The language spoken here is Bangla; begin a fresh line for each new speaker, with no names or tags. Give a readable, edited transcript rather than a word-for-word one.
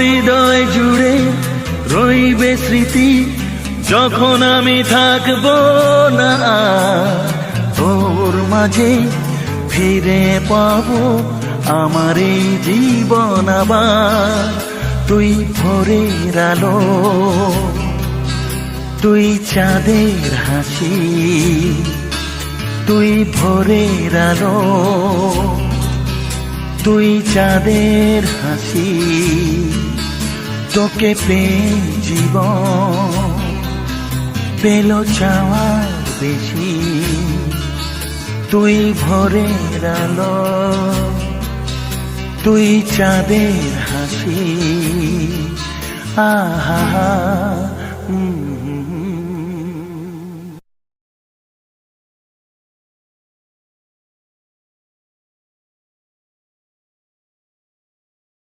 হৃদয় জুড়ে রইবে স্মৃতি, যখন আমি থাকবো না আর। তোর মাঝে ফিরে পাবো আমার এই জীবন আবার। তুই ভোরের আলো, তুই চাঁদের হাসি, তুই ভোরের আলো, তুই চাঁদের হাসি। তোকে পেয়ে জীবন পেল চাওয়ার বেশি। তুই ভোরের আলো, তুই চাঁদের হাসি। আহা